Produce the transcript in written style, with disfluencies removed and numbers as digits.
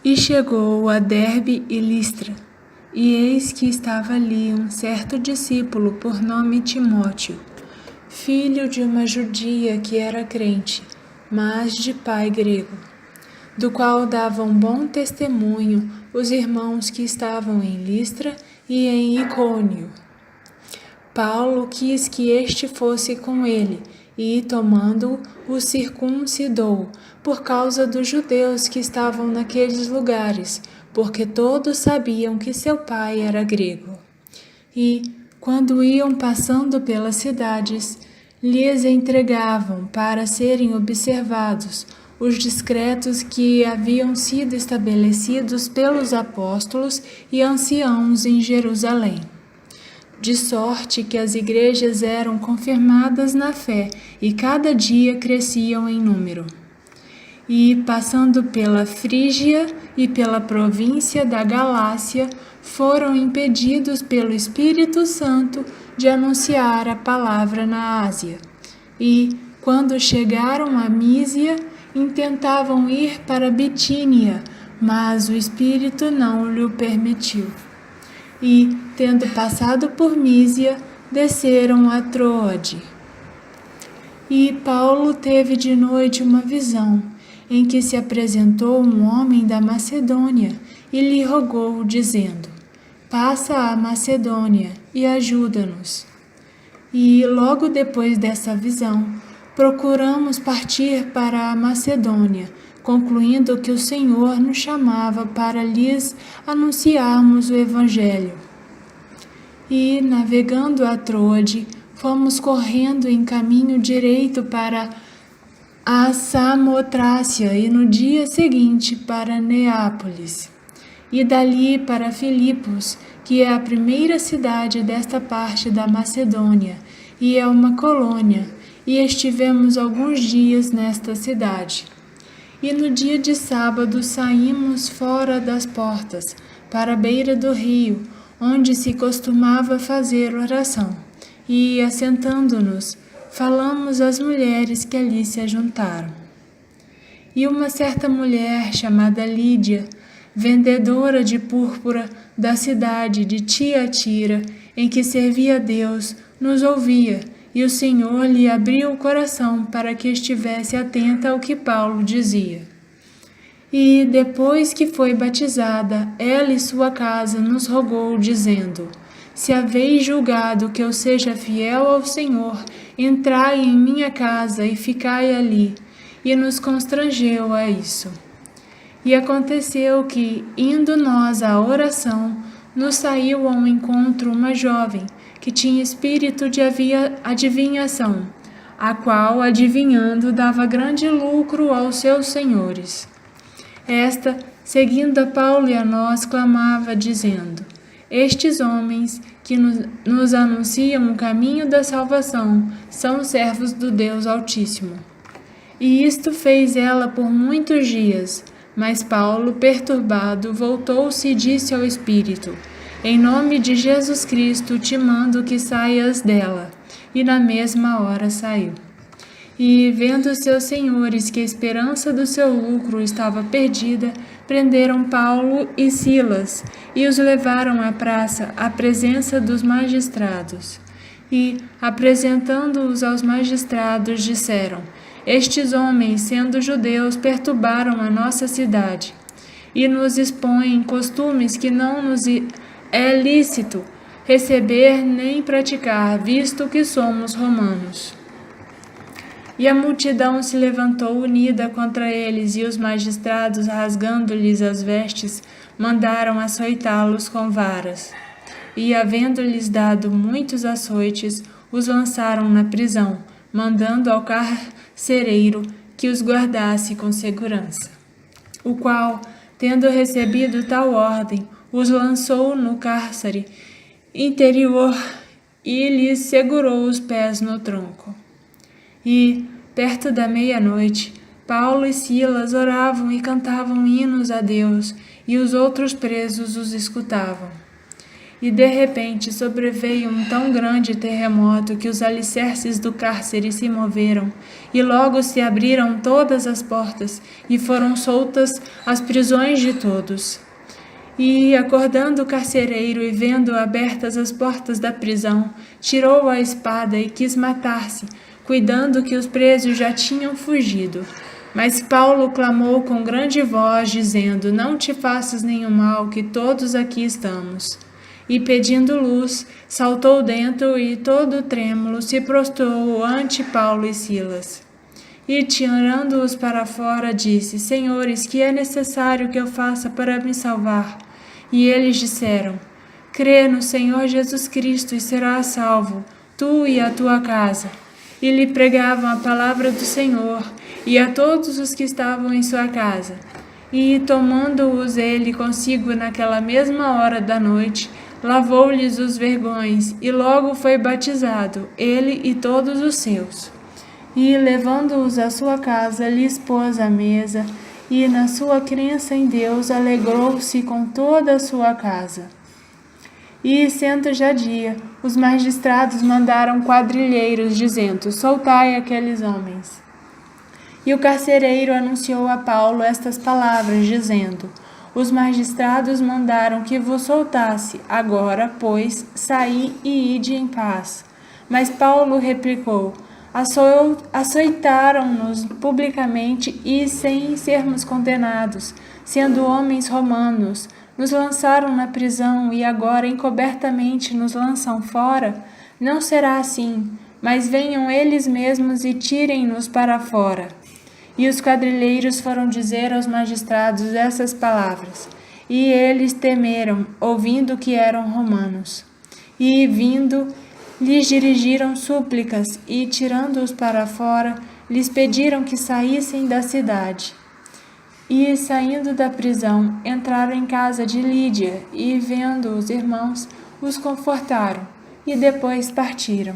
E chegou a Derbe e Listra, e eis que estava ali um certo discípulo por nome Timóteo, filho de uma judia que era crente, mas de pai grego, do qual davam bom testemunho os irmãos que estavam em Listra e em Icônio. Paulo quis que este fosse com ele, e, tomando-o, o circuncidou, por causa dos judeus que estavam naqueles lugares, porque todos sabiam que seu pai era grego. E, quando iam passando pelas cidades, lhes entregavam para serem observados os decretos que haviam sido estabelecidos pelos apóstolos e anciãos em Jerusalém. De sorte que as igrejas eram confirmadas na fé e cada dia cresciam em número. E, passando pela Frígia e pela província da Galácia, foram impedidos pelo Espírito Santo de anunciar a palavra na Ásia. E, quando chegaram a Mísia, intentavam ir para Bitínia, mas o Espírito não lhe permitiu. E, tendo passado por Mísia, desceram a Troade. E Paulo teve de noite uma visão, em que se apresentou um homem da Macedônia e lhe rogou, dizendo: passa à Macedônia e ajuda-nos. E, logo depois dessa visão, procuramos partir para a Macedônia, concluindo que o Senhor nos chamava para lhes anunciarmos o Evangelho. E, navegando a Troade, fomos correndo em caminho direito para a Samotrácia e no dia seguinte para Neápolis, e dali para Filipos, que é a primeira cidade desta parte da Macedônia, e é uma colônia, e estivemos alguns dias nesta cidade. E no dia de sábado saímos fora das portas, para a beira do rio, onde se costumava fazer oração, e, assentando-nos, falamos às mulheres que ali se ajuntaram. E uma certa mulher chamada Lídia, vendedora de púrpura da cidade de Tiatira, em que servia a Deus, nos ouvia, e o Senhor lhe abriu o coração para que estivesse atenta ao que Paulo dizia. E, depois que foi batizada, ela e sua casa nos rogou, dizendo: se haveis julgado que eu seja fiel ao Senhor, entrai em minha casa e ficai ali. E nos constrangeu a isso. E aconteceu que, indo nós à oração, nos saiu ao encontro uma jovem, que tinha espírito de adivinhação, a qual, adivinhando, dava grande lucro aos seus senhores. Esta, seguindo a Paulo e a nós, clamava, dizendo: estes homens que nos anunciam o caminho da salvação são servos do Deus Altíssimo. E isto fez ela por muitos dias, mas Paulo, perturbado, voltou-se e disse ao Espírito: em nome de Jesus Cristo te mando que saias dela. E na mesma hora saiu. E, vendo seus senhores que a esperança do seu lucro estava perdida, prenderam Paulo e Silas e os levaram à praça, à presença dos magistrados. E, apresentando-os aos magistrados, disseram: estes homens, sendo judeus, perturbaram a nossa cidade e nos expõem costumes que não nos é lícito receber nem praticar, visto que somos romanos. E a multidão se levantou unida contra eles, e os magistrados, rasgando-lhes as vestes, mandaram açoitá-los com varas. E, havendo-lhes dado muitos açoites, os lançaram na prisão, mandando ao carcereiro que os guardasse com segurança. O qual, tendo recebido tal ordem, os lançou no cárcere interior e lhes segurou os pés no tronco. E, perto da meia-noite, Paulo e Silas oravam e cantavam hinos a Deus, e os outros presos os escutavam. E de repente sobreveio um tão grande terremoto que os alicerces do cárcere se moveram, e logo se abriram todas as portas, e foram soltas as prisões de todos. E, acordando o carcereiro e vendo abertas as portas da prisão, tirou a espada e quis matar-se, cuidando que os presos já tinham fugido. Mas Paulo clamou com grande voz, dizendo: Não te faças nenhum mal, que todos aqui estamos. E, pedindo luz, saltou dentro e, todo trêmulo, se prostrou ante Paulo e Silas. E, tirando-os para fora, disse: Senhores, que é necessário que eu faça para me salvar? E eles disseram: Crê no Senhor Jesus Cristo e serás salvo, tu e a tua casa. E lhe pregavam a palavra do Senhor, e a todos os que estavam em sua casa. E, tomando-os ele consigo naquela mesma hora da noite, lavou-lhes os vergões, e logo foi batizado, ele e todos os seus. E, levando-os à sua casa, lhes pôs a mesa, e, na sua crença em Deus, alegrou-se com toda a sua casa. E, sendo já dia, os magistrados mandaram quadrilheiros, dizendo: Soltai aqueles homens. E o carcereiro anunciou a Paulo estas palavras, dizendo: Os magistrados mandaram que vos soltasse, agora, pois, saí e ide em paz. Mas Paulo replicou: Açoitaram-nos publicamente e sem sermos condenados, sendo homens romanos. Nos lançaram na prisão e agora encobertamente nos lançam fora? Não será assim, mas venham eles mesmos e tirem-nos para fora. E os quadrilheiros foram dizer aos magistrados essas palavras, e eles temeram, ouvindo que eram romanos. E, vindo, lhes dirigiram súplicas e, tirando-os para fora, lhes pediram que saíssem da cidade. E, saindo da prisão, entraram em casa de Lídia e, vendo os irmãos, os confortaram e depois partiram.